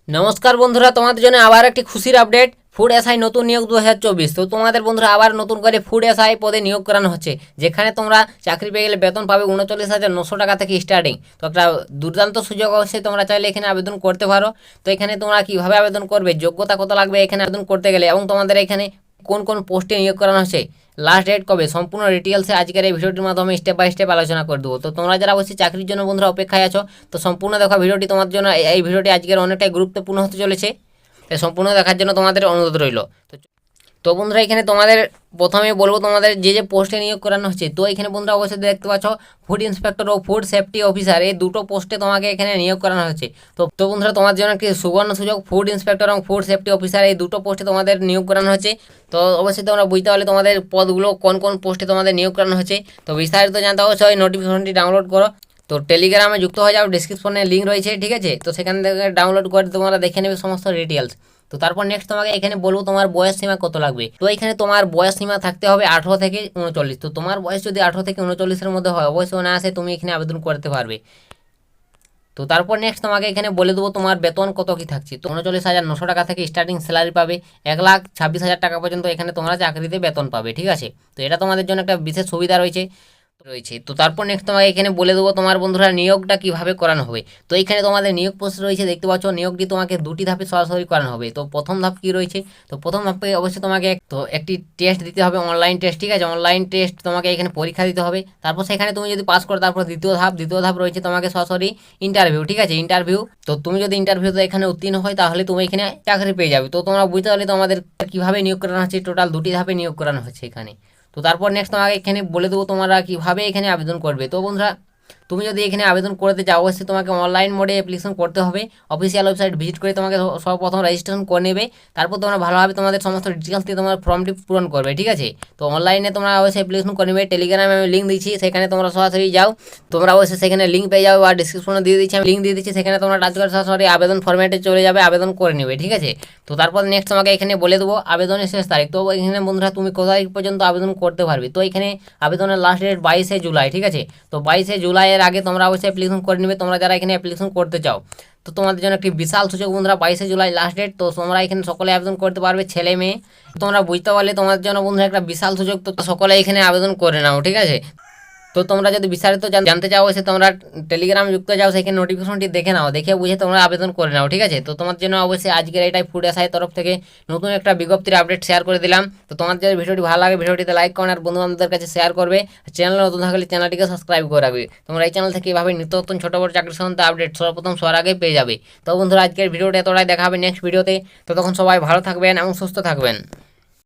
নমস্কার বন্ধুরা, তোমাদের জন্য আবার একটি খুশির আপডেট। ফুড এসআই নতুন নিয়োগ 2024। তো তোমাদের বন্ধুরা আবার নতুন করে ফুড এসআই পদে নিয়োগ করানো হচ্ছে, যেখানে তোমরা চাকরি পেয়ে গেলে বেতন পাবে 39,900 টাকা থেকে স্টার্টিং। তো একটা দুর্দান্ত সুযোগ, অবশ্যই তোমরা চাইলে এখানে আবেদন করতে পারো। তো এখানে তোমরা কিভাবে আবেদন করবে, যোগ্যতা কত লাগবে এখানে আবেদন করতে গেলে, এবং তোমাদের এখানে কোন কোন পোস্টে নিয়োগ করানো হচ্ছে, লাস্ট ডেট কবে, সম্পূর্ণ ডিটেলসে আজকের এই ভিডিওটির মাধ্যমে স্টেপ বাই স্টেপ আলোচনা করে দেবো। তো তোমরা যারা অবশ্যই চাকরির জন্য বন্ধুরা অপেক্ষায় আছো, তো সম্পূর্ণ দেখা ভিডিওটি তোমার জন্য। এই ভিডিওটি আজকের অনেকটাই গুরুত্বপূর্ণ হতে চলেছে, তাই সম্পূর্ণ দেখার জন্য তোমাদের অনুরোধ রইল। তো বন্ধুরা এখানে তোমাদের প্রথমে বলবো তোমাদের যে যে পোস্টে নিয়োগ করানো হচ্ছে। তো এখানে বন্ধুরা অবশ্যই দেখতে পাচ্ছ ফুড ইন্সপেক্টর ও ফুড সেফটি অফিসার, এই দুটো পোস্টে তোমাকে এখানে নিয়োগ করানো হচ্ছে। তো বন্ধুরা তোমার জন্য একটি সুবর্ণ সুযোগ, ফুড ইন্সপেক্টর এবং ফুড সেফটি অফিসার এই দুটো পোস্টে তোমাদের নিয়োগ করানো হচ্ছে। তো অবশ্যই তোমরা বুঝতে পারলে তোমাদের পদগুলো কোন কোন পোস্টে তোমাদের নিয়োগ করানো হচ্ছে। তো বিস্তারিত জানতে অবশ্যই নোটিফিকেশনটি ডাউনলোড করো। তো টেলিগ্রামে যুক্ত হয়ে যাও, ডিসক্রিপশনে লিঙ্ক রয়েছে, ঠিক আছে। তো সেখান থেকে ডাউনলোড করে তোমরা দেখে নেবে সমস্ত ডিটেলস। তো তারপর নেক্সট তোমাকে এখানে বলবো তোমার বয়স সীমা কত লাগবে। তো এখানে তোমার বয়স সীমা থাকতে হবে 18 থেকে 39। তো তোমার বয়স যদি 18 থেকে 39-এর মধ্যে হয়, অবশ্যই না আসে তুমি এখানে আবেদন করতে পারবে। তো তারপর নেক্সট তোমাকে এখানে বলে দেবো তোমার বেতন কত কি থাকছে। তো 39,900 টাকা থেকে স্টার্টিং স্যালারি পাবে, 1,26,000 টাকা পর্যন্ত এখানে তোমরা চাকরিতে বেতন পাবে, ঠিক আছে। তো এটা তোমাদের জন্য একটা বিশেষ সুবিধা রয়েছে। তো তারপর নেক্সট তোমাকে এখানে বলে দেবো তোমার বন্ধুরা নিয়োগটা কিভাবে করানো হবে। তো এখানে তোমাদের নিয়োগ প্রসেস রয়েছে, দেখতে পাচ্ছ। নিয়োগটি তোমাকে দুটি ধাপে সরাসরি করানো হবে। তো প্রথম ধাপ কি রয়েছে, তো প্রথম ধাপে অবশ্যই তোমাকে তো একটি টেস্ট দিতে হবে, অনলাইন টেস্ট, ঠিক আছে। অনলাইন টেস্ট তোমাকে এখানে পরীক্ষা দিতে হবে। তারপর সেখানে তুমি যদি পাস করো, তারপর দ্বিতীয় ধাপ রয়েছে তোমাকে সরাসরি ইন্টারভিউ, ঠিক আছে, ইন্টারভিউ। তো তুমি যদি ইন্টারভিউতে এখানে উত্তীর্ণ হয়, তাহলে তুমি এখানে চাকরি পেয়ে যাবে। তো তোমরা বুঝতে পারলে তোমাদের কিভাবে নিয়োগ করানো হচ্ছে, টোটাল দুটি ধাপে নিয়োগ করানো হচ্ছে এখানে। তো তারপর নেক্সট তোমাকে এখানে বলে দেবো তোমরা কীভাবে এখানে আবেদন করবে। তো বন্ধুরা তুমি যদি এখানে আবেদন করতে চাও, অবশ্যই তোমাকে অনলাইন মোডে অ্যাপ্লিকেশন করতে হবে। অফিসিয়াল ওয়েবসাইট ভিজিট করে তোমাকে সর্বপ্রথম রেজিস্ট্রেশন করে নেবে। তারপর তোমরা ভালোভাবে তোমাদের সমস্ত ডিটেলস দিয়ে তোমার ফর্মটি পূরণ করবে, ঠিক আছে। তো অনলাইনে তোমরা অবশ্যই অ্যাপ্লিকেশন করে নেবে। টেলিগ্রামে আমি লিঙ্ক দিচ্ছি, সেখানে তোমরা সরাসরি যাও। তোমরা অবশ্যই সেখানে লিঙ্ক পেয়ে যাবে, আর ডিসক্রিপশনে দিয়ে দিচ্ছি, আমি লিঙ্ক দিয়ে দিচ্ছি। সেখানে তোমরা টাচ করে সরাসরি আবেদন ফরম্যাটে চলে যাবে, আবেদন করে নেবে, ঠিক আছে। তো তারপর নেক্সট তোমাকে এখানে বলে দেবো আবেদনের শেষ তারিখ। তো এখানে বন্ধুরা তুমি কত তারিখ পর্যন্ত আবেদন করতে পারবে। তো এখানে আবেদনের লাস্ট ডেট 22শে জুলাই, ঠিক আছে। তো 22শে জুলাইয়ের আগে তোমরা অবশ্যই অ্যাপ্লিকেশন করে নেবে, তোমরা যারা এখানে অ্যাপ্লিকেশন করতে চাও। তো তোমাদের জন্য একটি বিশাল সুযোগ বন্ধুরা, 22শে জুলাই লাস্ট ডেট। তো তোমরা এখানে সকলে আবেদন করতে পারবে, ছেলে মেয়ে। তোমরা বুঝতে পারলে তোমাদের জন্য বন্ধুরা একটা বিশাল সুযোগ। তো সকলে এখানে আবেদন করে নাও, ঠিক আছে। তো তোমরা যদি বিস্তারিত জানতে চাও, সে তোমরা টেলিগ্রাম যুক্ত যাও, সেখানে নোটিফিকেশনটি দেখে নাও, দেখে বুঝে তোমরা আবেদন করে নাও, ঠিক আছে। তো তোমার জন্য অবশ্যই আজকের এটাই ফুড এসআই তরফ থেকে নতুন একটা বিজ্ঞপ্তির আপডেট শেয়ার করে দিলাম। তো তোমার যদি ভিডিওটি ভালো লাগে, ভিডিওটিতে লাইক করুন, আর বন্ধু বান্ধবদের কাছে শেয়ার করবে। চ্যানেল নতুন থাকলে চ্যানেলটিকে সাবস্ক্রাইব করে রাখবে। তোমরা এই চ্যানেল থেকে এভাবে নিত্য নতুন ছোটো বড় চাকরির সম্বন্ধে আপডেট সর্বপ্রথম সবার আগে পেয়ে যাবে। তো বন্ধুরা আজকের ভিডিওটা এতটাই, দেখা হবে নেক্সট ভিডিওতে। তো তখন সবাই ভালো থাকবেন এবং সুস্থ থাকবেন।